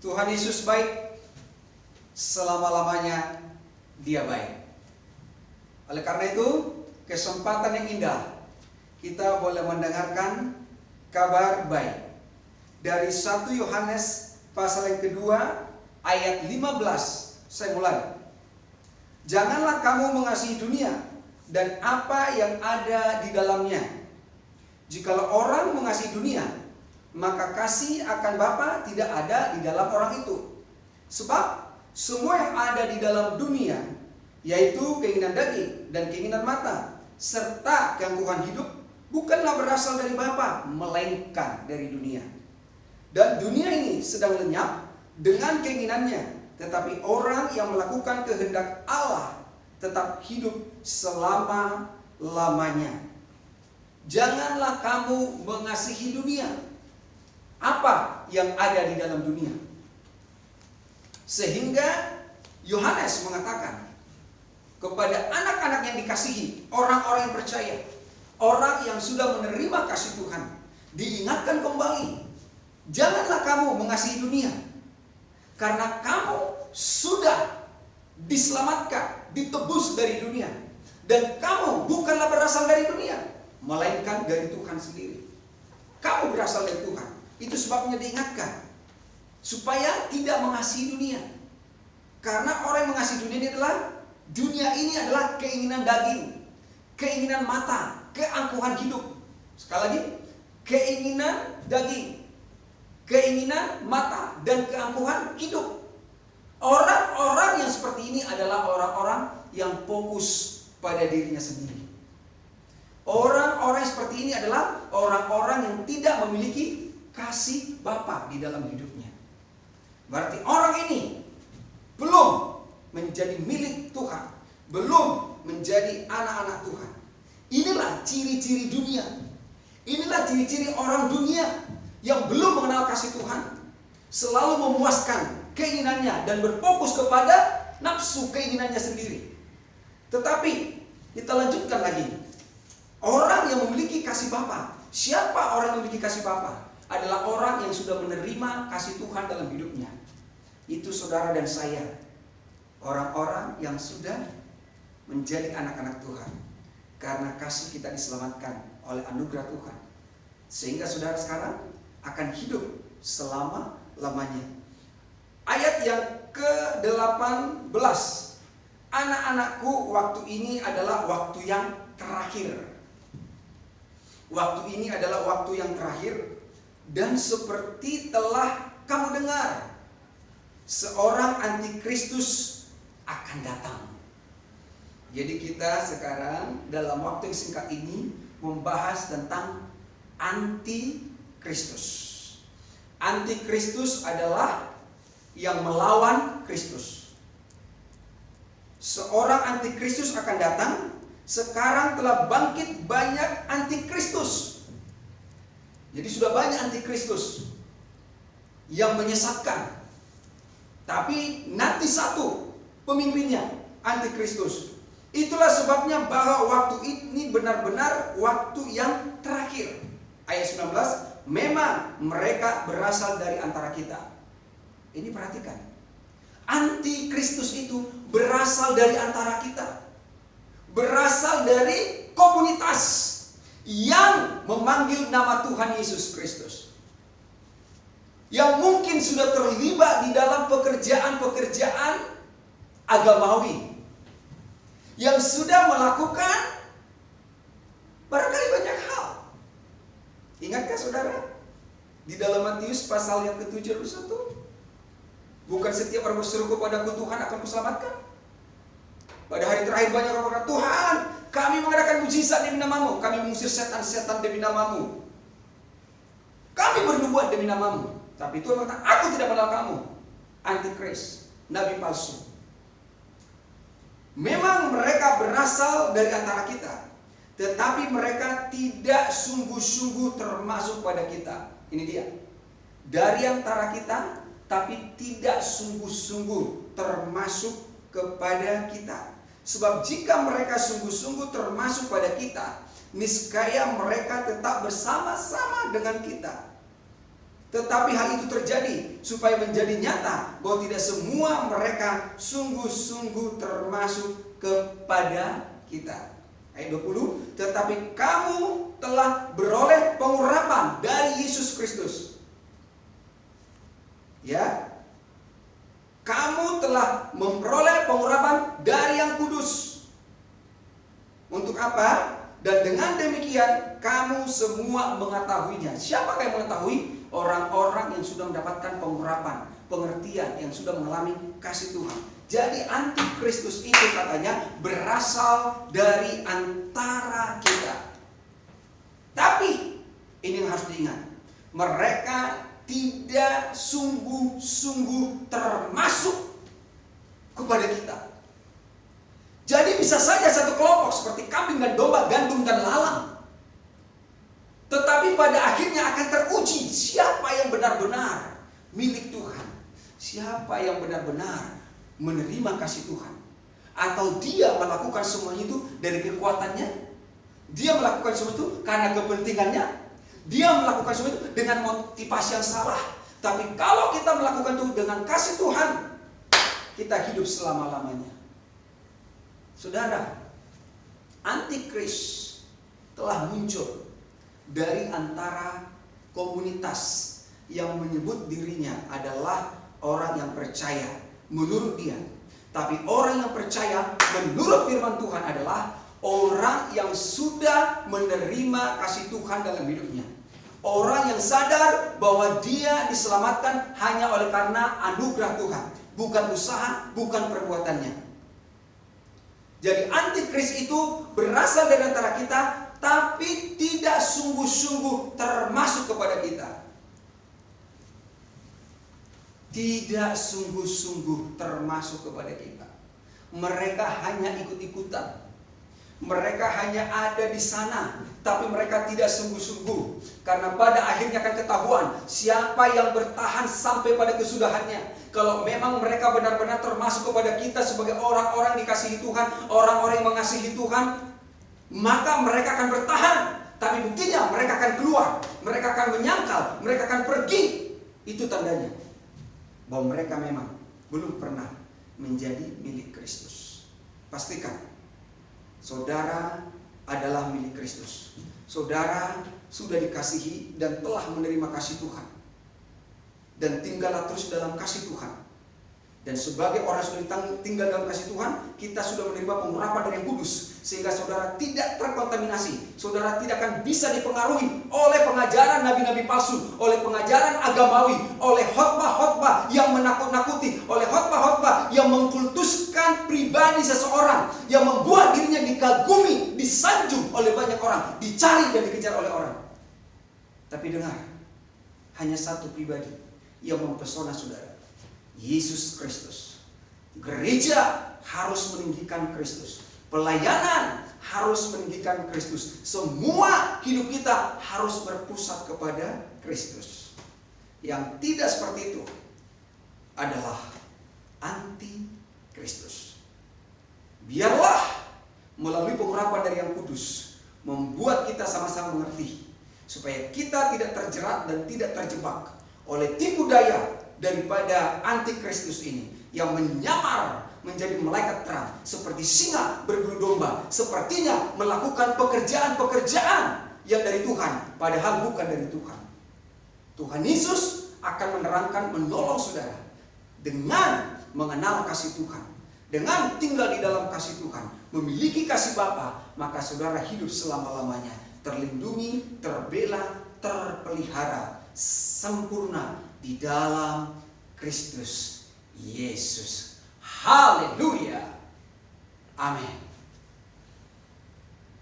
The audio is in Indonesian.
Tuhan Yesus baik, selama-lamanya Dia baik. Oleh karena itu, kesempatan yang indah, kita boleh mendengarkan kabar baik dari 1 Yohanes pasal yang kedua ayat 15. Saya mulai. Janganlah kamu mengasihi dunia dan apa yang ada di dalamnya. Jikalau orang mengasihi dunia, maka kasih akan Bapa tidak ada di dalam orang itu. Sebab semua yang ada di dalam dunia, yaitu keinginan daging dan keinginan mata, serta gangguan hidup, bukanlah berasal dari Bapa, melainkan dari dunia. Dan dunia ini sedang lenyap dengan keinginannya, tetapi orang yang melakukan kehendak Allah tetap hidup selama-lamanya. Janganlah kamu mengasihi dunia. Apa yang ada di dalam dunia? Sehingga Yohanes mengatakan kepada anak-anak yang dikasihi, orang-orang yang percaya, orang yang sudah menerima kasih Tuhan, diingatkan kembali, janganlah kamu mengasihi dunia, karena kamu sudah diselamatkan, ditebus dari dunia, dan kamu bukanlah berasal dari dunia, melainkan dari Tuhan sendiri. Kamu berasal dari Tuhan. Itu sebabnya diingatkan supaya tidak mengasihi dunia. Karena orang yang mengasihi dunia ini adalah keinginan daging, keinginan mata, keangkuhan hidup. Sekali lagi, keinginan daging, keinginan mata, dan keangkuhan hidup. Orang-orang yang seperti ini adalah orang-orang yang fokus pada dirinya sendiri. Orang-orang seperti ini adalah orang-orang yang tidak memiliki kasih Bapa di dalam hidupnya. Berarti orang ini belum menjadi milik Tuhan, belum menjadi anak-anak Tuhan. Inilah ciri-ciri dunia. Inilah ciri-ciri orang dunia yang belum mengenal kasih Tuhan, selalu memuaskan keinginannya dan berfokus kepada nafsu keinginannya sendiri. Tetapi kita lanjutkan lagi. Orang yang memiliki kasih Bapa. Siapa orang yang memiliki kasih Bapa? Adalah orang yang sudah menerima kasih Tuhan dalam hidupnya. Itu saudara dan saya, orang-orang yang sudah menjadi anak-anak Tuhan, karena kasih kita diselamatkan oleh anugerah Tuhan, sehingga saudara sekarang akan hidup selama-lamanya. Ayat yang ke-18, anak-anakku, waktu ini adalah waktu yang terakhir. Waktu ini adalah waktu yang terakhir. Dan seperti telah kamu dengar, seorang antikristus akan datang. Jadi kita sekarang dalam waktu yang singkat ini membahas tentang antikristus. Antikristus adalah yang melawan Kristus. Seorang antikristus akan datang. Sekarang telah bangkit banyak antikristus. Jadi sudah banyak antikristus yang menyesatkan. Tapi nanti satu pemimpinnya, antikristus. Itulah sebabnya bahwa waktu ini benar-benar waktu yang terakhir. Ayat 19, memang mereka berasal dari antara kita. Ini perhatikan. Antikristus itu berasal dari antara kita. Berasal dari komunitas yang memanggil nama Tuhan Yesus Kristus, yang mungkin sudah terlibat di dalam pekerjaan-pekerjaan agamawi, yang sudah melakukan barangkali banyak hal. Ingatkah saudara? Di dalam Matius pasal yang ke-71, bukan setiap orang berseru kepadaku Tuhan akan kuselamatkan. Pada hari terakhir banyak orang berkata, Tuhan, kami mengadakan mujizat demi namamu, kami mengusir setan-setan demi namamu, kami bernubuat demi namamu. Tapi Tuhan berkata, aku tidak kenal kamu, antikris, nabi palsu. Memang mereka berasal dari antara kita, tetapi mereka tidak sungguh-sungguh termasuk pada kita. Ini dia, dari antara kita, tapi tidak sungguh-sungguh termasuk kepada kita. Sebab jika mereka sungguh-sungguh termasuk pada kita, niscaya mereka tetap bersama-sama dengan kita. Tetapi hal itu terjadi supaya menjadi nyata bahwa tidak semua mereka sungguh-sungguh termasuk kepada kita. Ayat 20, tetapi kamu telah beroleh pengurapan dari Yesus Kristus. Ya, kamu telah memperoleh pengurapan dari yang kudus. Untuk apa? Dan dengan demikian kamu semua mengetahuinya. Siapakah yang mengetahui? Orang-orang yang sudah mendapatkan pengurapan, pengertian, yang sudah mengalami kasih Tuhan. Jadi antikristus itu katanya berasal dari antara kita. Tapi ini yang harus diingat, mereka tidak sungguh-sungguh termasuk kepada kita. Jadi bisa saja satu kelompok seperti kambing dan domba, gandum dan lalang. Tetapi pada akhirnya akan teruji siapa yang benar-benar milik Tuhan. Siapa yang benar-benar menerima kasih Tuhan. Atau dia melakukan semuanya itu dari kekuatannya. Dia melakukan semua itu karena kepentingannya. Dia melakukan semua itu dengan motivasi yang salah. Tapi kalau kita melakukan itu dengan kasih Tuhan, kita hidup selama-lamanya. Saudara, antikris telah muncul dari antara komunitas yang menyebut dirinya adalah orang yang percaya menurut dia. Tapi orang yang percaya menurut firman Tuhan adalah orang yang sudah menerima kasih Tuhan dalam hidupnya. Orang yang sadar bahwa dia diselamatkan hanya oleh karena anugerah Tuhan, bukan usaha, bukan perbuatannya. Jadi antikris itu berasal dari antara kita, tapi tidak sungguh-sungguh termasuk kepada kita. Tidak sungguh-sungguh termasuk kepada kita. Mereka hanya ikut-ikutan. Mereka hanya ada di sana, tapi mereka tidak sungguh-sungguh. Karena pada akhirnya akan ketahuan siapa yang bertahan sampai pada kesudahannya. Kalau memang mereka benar-benar termasuk kepada kita sebagai orang-orang dikasihi Tuhan, orang-orang yang mengasihi Tuhan, maka mereka akan bertahan. Tapi buktinya mereka akan keluar, mereka akan menyangkal, mereka akan pergi. Itu tandanya bahwa mereka memang belum pernah menjadi milik Kristus. Pastikan saudara adalah milik Kristus. Saudara sudah dikasihi dan telah menerima kasih Tuhan. Dan tinggallah terus dalam kasih Tuhan. Dan sebagai orang yang sudah tinggal dalam kasih Tuhan, kita sudah menerima pengurapan dari yang kudus. Sehingga saudara tidak terkontaminasi. Saudara tidak akan bisa dipengaruhi oleh pengajaran nabi-nabi palsu, oleh pengajaran agamawi, oleh khotbah-khotbah yang menakut-nakuti, oleh khotbah-khotbah yang mengkultuskan pribadi seseorang, yang membuat dirinya dikagumi, disanjung oleh banyak orang, dicari dan dikejar oleh orang. Tapi dengar, hanya satu pribadi yang mempesona saudara, Yesus Kristus. Gereja harus meninggikan Kristus. Pelayanan harus meninggikan Kristus. Semua hidup kita harus berpusat kepada Kristus. Yang tidak seperti itu adalah anti-Kristus. Biarlah melalui pengurapan dari yang kudus membuat kita sama-sama mengerti, supaya kita tidak terjerat dan tidak terjebak oleh tipu daya daripada antikristus ini yang menyamar menjadi malaikat terang seperti singa berbulu domba, sepertinya melakukan pekerjaan-pekerjaan yang dari Tuhan padahal bukan dari Tuhan. Tuhan Yesus akan menerangkan, menolong saudara dengan mengenal kasih Tuhan, dengan tinggal di dalam kasih Tuhan, memiliki kasih Bapa, maka saudara hidup selama-lamanya terlindungi, terbela, terpelihara sempurna di dalam Kristus Yesus. Haleluya. Amin.